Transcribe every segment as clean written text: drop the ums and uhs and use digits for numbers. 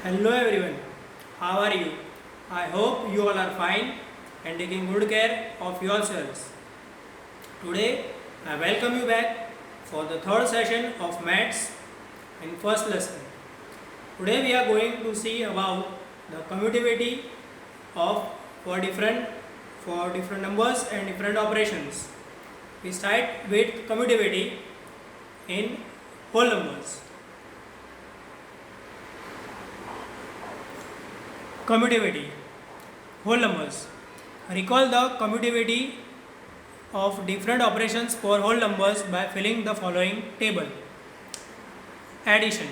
Hello everyone, how are you? I hope you all are fine and taking good care of yourselves. Today I welcome you back for the third session of maths in first lesson. Today we are going to see about the commutativity of for different numbers and different operations. We start with commutativity in whole numbers. Commutativity, whole numbers. Recall the commutativity of different operations for whole numbers by filling the following table. Addition.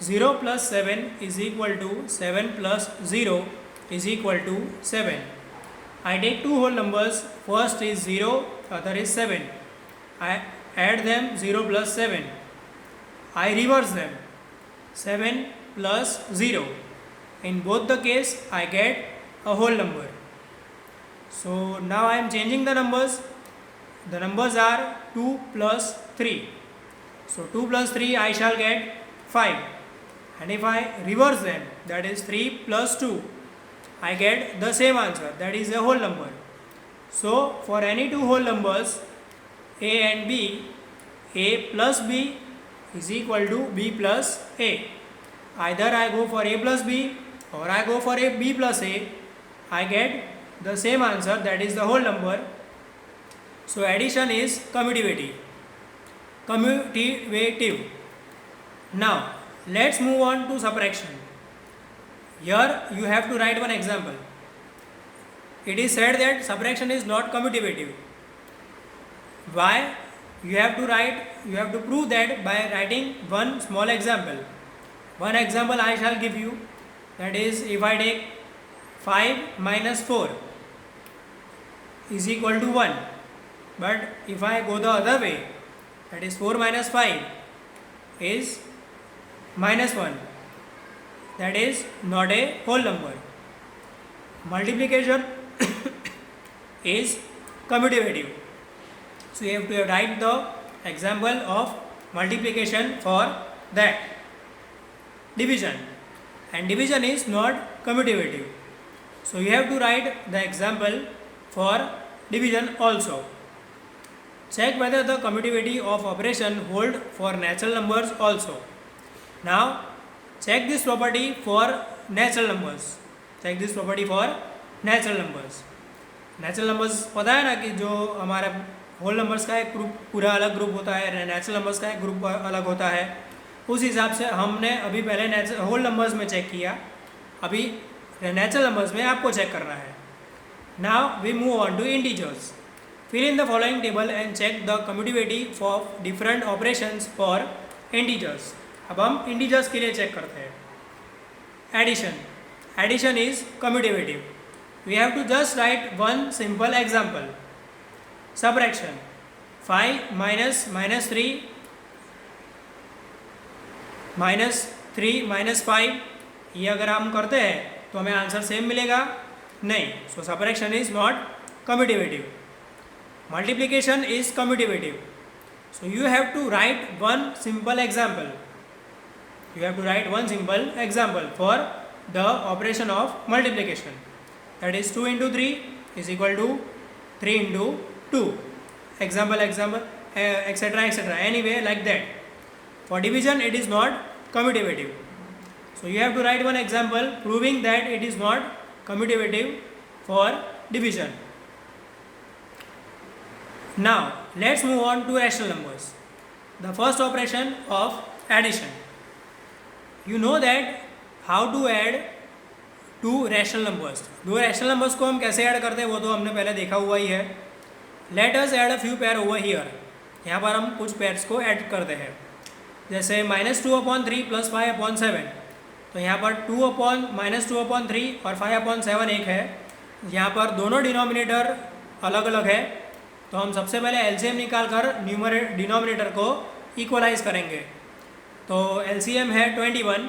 0 plus 7 is equal to 7 plus 0 is equal to 7. I take two whole numbers, first is 0, other is 7. I add them 0 plus 7. I reverse them 7 plus 0. In both the case I get a whole number. So now I am changing the numbers. The numbers are 2 plus 3. So 2 plus 3 I shall get 5. And if I reverse them, that is 3 plus 2, I get the same answer, that is a whole number. So for any two whole numbers a and b, a plus b is equal to b plus a. Either I go for a plus b or I go for a b plus a, I get the same answer, that is the whole number. So addition is commutative. Now let's move on to subtraction. Here you have to write one example. It is said that subtraction is not commutative. Why? You have to prove that by writing one small example. One example I shall give you, that is if I take 5 minus 4 is equal to 1. But if I go the other way, that is 4 minus 5 is minus 1. That is not a whole number. Multiplication is commutative. So you have to write the example of multiplication for that. Division, and division is not commutative. So you have to write the example for division also. Check whether the commutativity of operation hold for natural numbers also. Now check this property for natural numbers. Check this property for natural numbers. Natural numbers पता है ना कि जो हमारा whole numbers का एक group पूरा अलग ग्रुप होता है, नेचुरल नंबर्स का एक ग्रुप अलग होता है. उस हिसाब से हमने अभी पहले होल नंबर्स में चेक किया, अभी नेचुरल नंबर्स में आपको चेक करना है. Now we move on to integers. Fill in the following table and check the commutativity of different operations for integers. अब हम इंटीजर्स के लिए चेक करते हैं. Addition. Addition is commutativity. We have to just write one simple example. Subtraction. 5 minus 3 minus 5, ये अगर हम करते हैं तो हमें आंसर सेम मिलेगा? नहीं. So subtraction is not commutativity. Multiplication is commutativity. So you have to write one simple example. You have to write one simple example for the operation of multiplication. That is 2 into 3 is equal to 3 into 2. Example, etc. Anyway, like that. For division, it is not commutative. So you have to write one example proving that it is not commutative for division. Now let's move on to rational numbers. The first operation of addition. You know that how to add two rational numbers. दो rational numbers को हम कैसे add करते हैं वो तो हमने पहले देखा हुआ ही है. Let us add a few pair over here. यहाँ पर हम कुछ पेयर्स को ऐड करते हैं. जैसे -2/3 + 5/7. तो यहाँ पर -2/3 और 5/7 एक है. यहाँ पर दोनों डिनोमिनेटर अलग अलग है, तो हम सबसे पहले एलसीएम निकाल कर डिनोमिनेटर को इक्वलाइज करेंगे. तो एलसीएम है 21.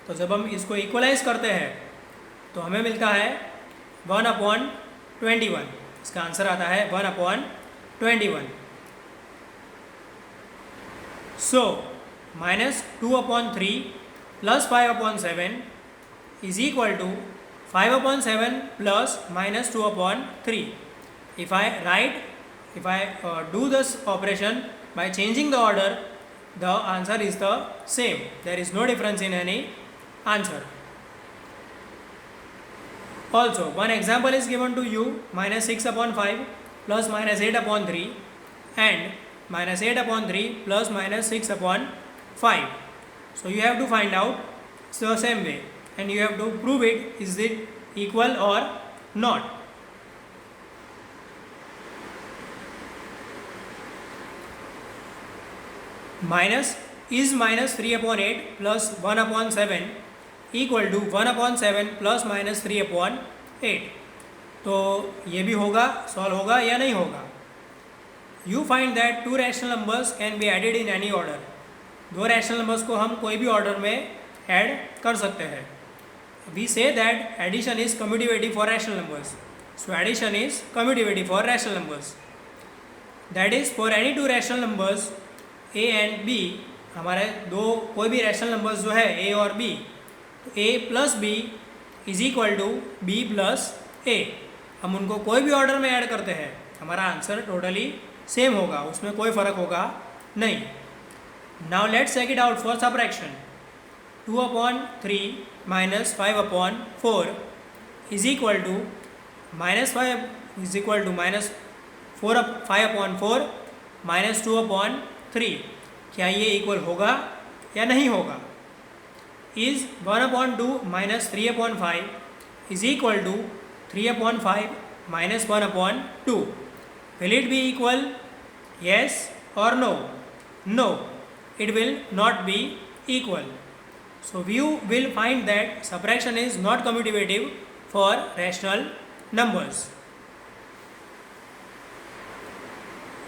तो जब हम इसको इक्वलाइज करते हैं तो हमें मिलता है 1/21. इसका आंसर आता है 1/21. सो -2/3 plus 5 upon 7 is equal to 5 upon 7 plus minus 2 upon 3. If I do this operation by changing the order, the answer is the same. There is no difference in any answer. Also, one example is given to you, minus 6 upon 5 plus minus 8 upon 3 and minus 8 upon 3 plus minus 6 upon 5. So you have to find out the same way and you have to prove it, is it equal or not. Minus 3 upon 8 plus 1 upon 7 equal to 1 upon 7 plus minus 3 upon 8. तो ये भी होगा, solve होगा या नहीं होगा. You find that two rational numbers can be added in any order. दो rational numbers को हम कोई भी ऑर्डर में ऐड कर सकते हैं. We say that addition is commutative for rational numbers. So addition is commutative for rational numbers. That is, for any two rational numbers a and b, हमारे दो कोई भी रैशनल नंबर्स जो है a और b, तो a plus b is equal to b plus a. हम उनको कोई भी ऑर्डर में ऐड करते हैं, हमारा आंसर टोटली सेम होगा, उसमें कोई फ़र्क होगा नहीं. Now let's check it out for subtraction. 2 upon 3 minus 5 upon 4 is equal to minus 5 is equal to minus 5 upon 4 minus 2 upon 3. क्या ये इक्वल होगा या नहीं होगा. Is 1 upon 2 minus 3 upon 5 is equal to 3 upon 5 minus 1 upon 2. Will it be equal? Yes or no? No, it will not be equal. So you will find that subtraction is not commutative for rational numbers.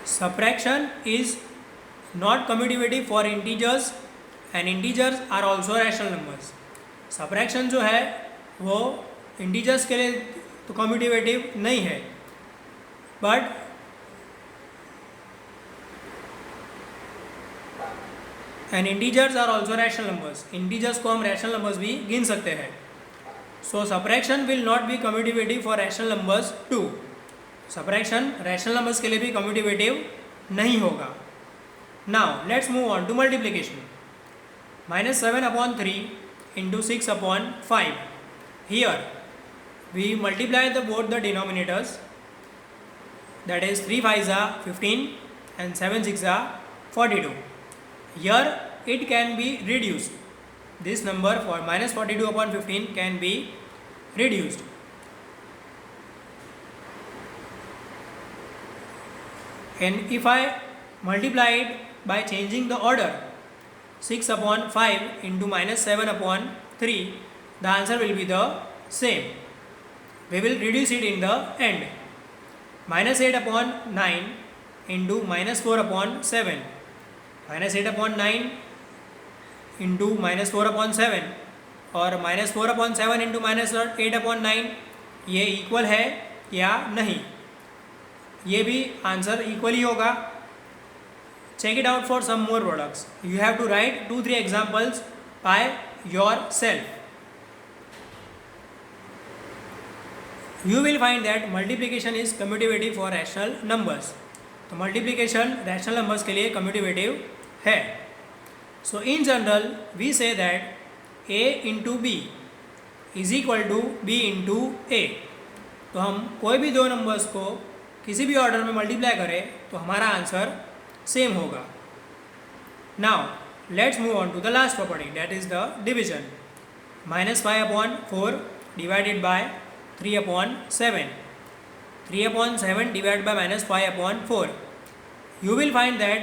Subtraction is not commutative for integers and integers are also rational numbers. Subtraction जो है वो integers के लिए तो commutative नहीं है, but and integers are also rational numbers. Integers को हम rational numbers भी गिन सकते हैं. So subtraction will not be commutative for rational numbers too. Subtraction rational numbers के लिए भी commutative नहीं होगा. Now let's move on to multiplication. Minus 7 upon 3 into 6 upon 5. Here we multiply both the denominators, that is 3 5s are 15 and 7 6 are 42. Here it can be reduced. This number for minus 42 upon 15 can be reduced. And if I multiply it by changing the order, 6 upon 5 into minus 7 upon 3, the answer will be the same. We will reduce it in the end. Minus 8 upon 9 into minus 4 upon 7. Minus 8 upon 9 into minus 4 upon 7 और minus 4 upon 7 into minus 8 upon 9, ये equal है या नहीं. ये भी answer equal ही होगा. Check it out for some more products. You have to write 2-3 examples by yourself. You will find that multiplication is commutative for rational numbers. तो multiplication rational numbers के लिए कम्यूटेटिव है. So in general we say that a into b is equal to b into a. तो हम कोई भी दो numbers को किसी भी ऑर्डर में मल्टीप्लाई करें तो हमारा आंसर सेम होगा. Now let's move on to the last property, that is the division. minus 5 upon 4 divided by 3 upon 7. 3 upon 7 divided by minus 5 upon 4. You will find that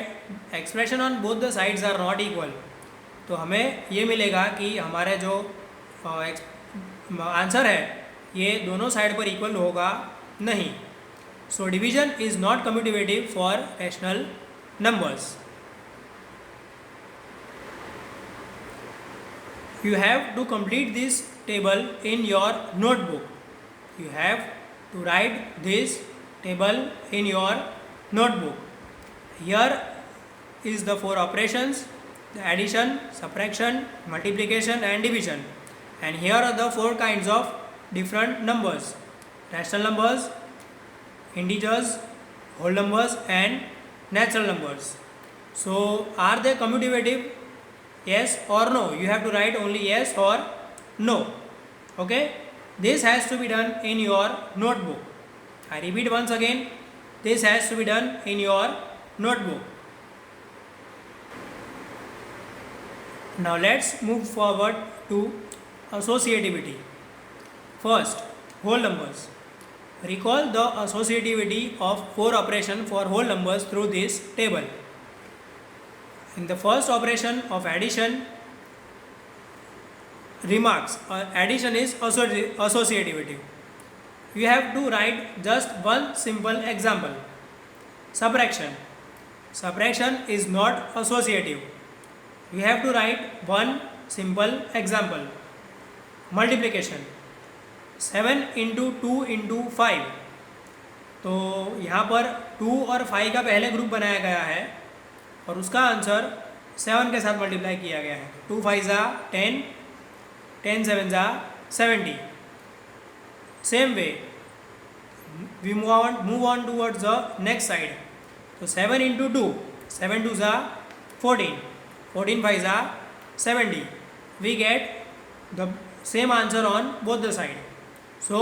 expression on both the sides are not equal. तो हमें ये मिलेगा कि हमारे जो answer है ये दोनों साइड पर इक्वल होगा नहीं. So division is not commutative for rational numbers. You have to complete this table in your notebook. You have to write this table in your notebook. Here is the 4 operations the addition, subtraction, multiplication and division. And here are the 4 kinds of different numbers: rational numbers, integers, whole numbers and natural numbers. So are they commutative? Yes or no? You have to write only yes or no. Okay, this has to be done in your notebook. I repeat once again, this has to be done in your notebook. Now let's move forward to associativity. First, whole numbers. Recall the associativity of 4 operations for whole numbers through this table. In the first operation of addition, remarks addition is associativity. You have to write just one simple example. Subtraction is not associative. You have to write one simple example. Multiplication, 7 into 2 into 5. तो यहाँ पर 2 और 5 का पहले group बनाया गया है और उसका आंसर 7 के साथ मल्टीप्लाई किया गया है. 2 5 ज़ा 10, 10 7 ज़ा 70. Same way we move on towards the next side. So 7 into 2, 7 2 ज़ा 14, 14 5 ज़ा 70. We get the same answer on both the side. So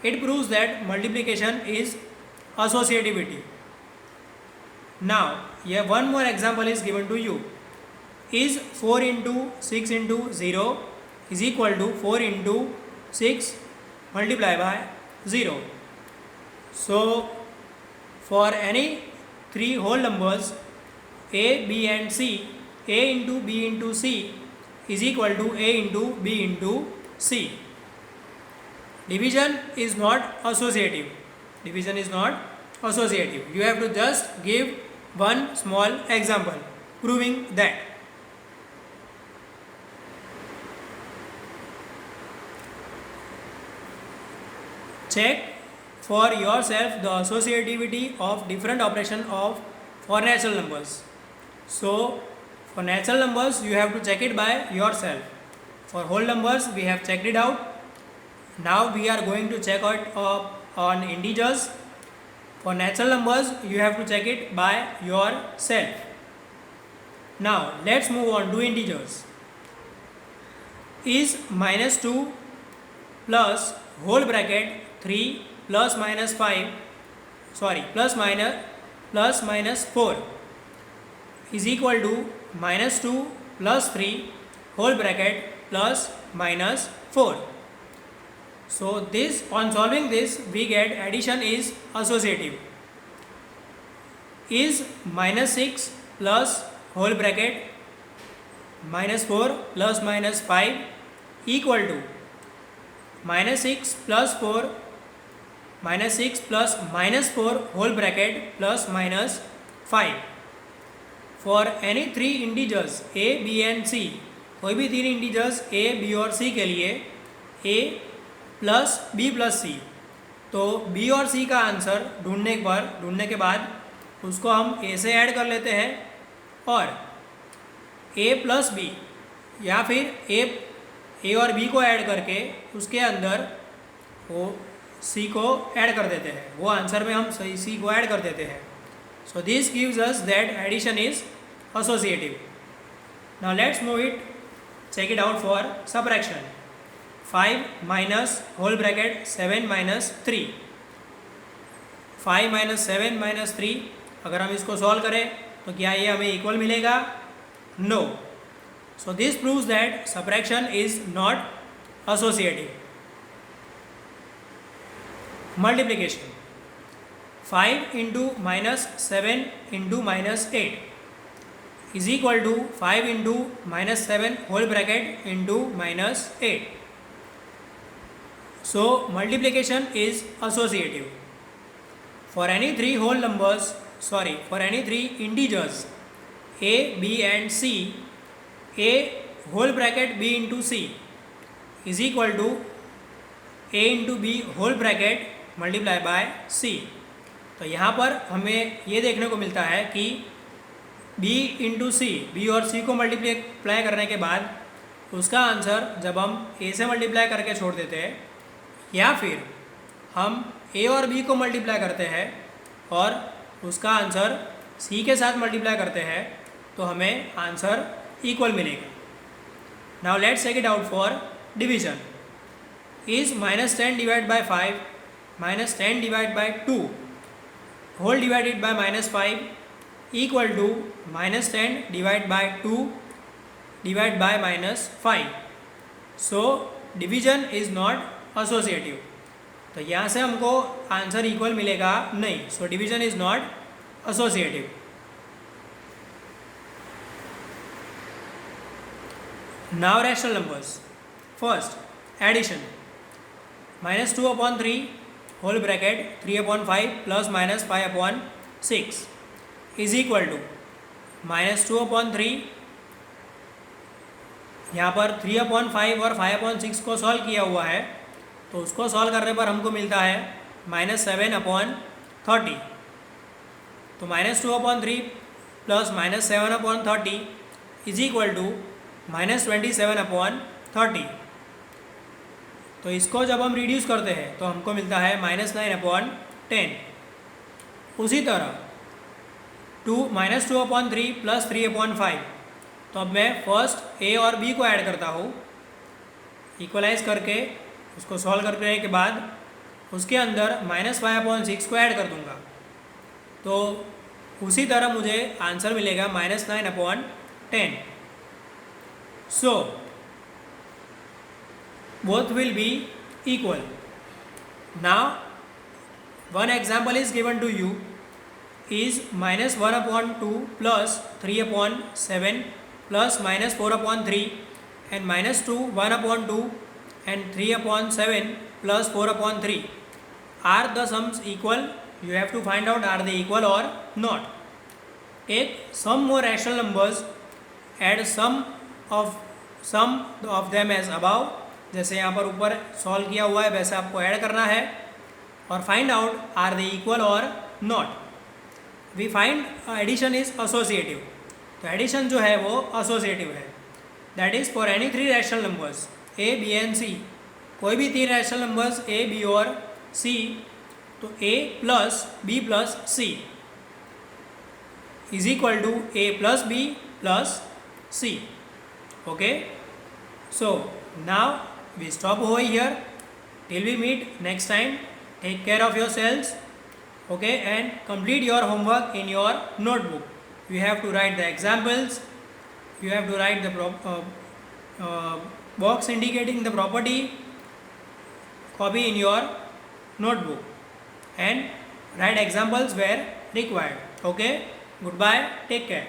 it proves that multiplication is associativity. Now here one more example is given to you. Is 4 into 6 into 0 is equal to 4 into 6 multiplied by 0. So for any 3 whole numbers a, b and c, a into b into c is equal to a into b into c. Division is not associative. Division is not associative. You have to just give one small example proving that. Check for yourself the associativity of different operation of for natural numbers. So for natural numbers you have to check it by yourself. For whole numbers we have checked it out. Now we are going to check out on integers. For natural numbers you have to check it by yourself. Now let's move on to integers. Is minus 2 plus whole bracket 3 plus minus 5 plus minus 4 is equal to minus 2 plus 3 whole bracket plus minus 4. So this, on solving this we get addition is associative. Is minus 6 plus whole bracket minus 4 plus minus 5 equal to minus 6 plus 4 minus 6 plus minus 4 whole bracket plus minus 5. For any 3 integers a, b and c, कोई भी 3 integers a, b और c के लिए a plus b plus c, तो b और c का answer ढूंढने के बाद उसको हम a से ऐड कर लेते हैं और a प्लस b या फिर a और b को ऐड करके उसके अंदर वो c को ऐड कर देते हैं. वो आंसर में हम c को ऐड कर देते हैं. So this gives us that addition is associative. Now let's move it, check it out for subtraction. 5 minus whole bracket 7 minus 3. 5 minus 7 minus 3 अगर हम इसको सॉल्व करें तो क्या ये हमें इक्वल मिलेगा? No. So this proves that subtraction is not associative. Multiplication. 5 into minus 7 into minus 8 is equal to 5 into minus 7 whole bracket into minus 8. So multiplication is associative. For any 3 integers a, b and c, a whole bracket b into c is equal to a into b whole bracket multiplied by c. तो यहाँ पर हमें ये देखने को मिलता है कि b इंटू सी, बी और सी को मल्टीप्लाई करने के बाद उसका आंसर जब हम a से मल्टीप्लाई करके छोड़ देते हैं, या फिर हम a और b को मल्टीप्लाई करते हैं और उसका आंसर c के साथ मल्टीप्लाई करते हैं, तो हमें आंसर इक्वल मिलेगा. Now let's check it out for division. Is -10 divide by 5 -10 divide by 2 whole divided by -5 equal to -10 divide by 2 divide by -5. So division is not associative. तो यहाँ से हमको आंसर इक्वल मिलेगा नहीं. So division is not associative. Now rational numbers. First addition. -2/3 whole bracket 3/5 plus -5/6 is equal to -2/3. यहाँ पर 3/5 और 5/6 को सॉल्व किया हुआ है, तो उसको सॉल्व करने पर हमको मिलता है -7/30. तो -2/3 प्लस -7/30 इज इक्वल टू -27/30. तो इसको जब हम रिड्यूस करते हैं तो हमको मिलता है -9/10. उसी तरह -2/3 प्लस 3/5. तो अब मैं फर्स्ट a और b को ऐड करता हूँ, इक्वलाइज करके उसको सॉल्व करने के बाद उसके अंदर -5/6 को ऐड कर दूँगा. तो उसी तरह मुझे आंसर मिलेगा -9/10. सो both will be equal. Now one example is given to you is -1/2 plus 3/7 plus -4/3 and -2 1/2 and 3/7 plus 4/3. Are the sums equal? You have to find out are they equal or not. Take some more rational numbers, add sum of them as above. जैसे यहाँ पर ऊपर solve किया हुआ है वैसे आपको add करना है और find out are they equal और not. We find addition is associative. तो एडिशन जो है वो एसोसिएटिव है. That is for any 3 rational numbers a, b and c. कोई भी 3 रैशनल नंबर्स a, b और c, तो a plus b plus c is equal to a plus b plus c. Okay, so now we stop over here till we meet next time. Take care of yourselves, okay, and complete your homework in your notebook. You have to write the examples, you have to write the box indicating the property, copy in your notebook and write examples where required. Okay, goodbye, take care.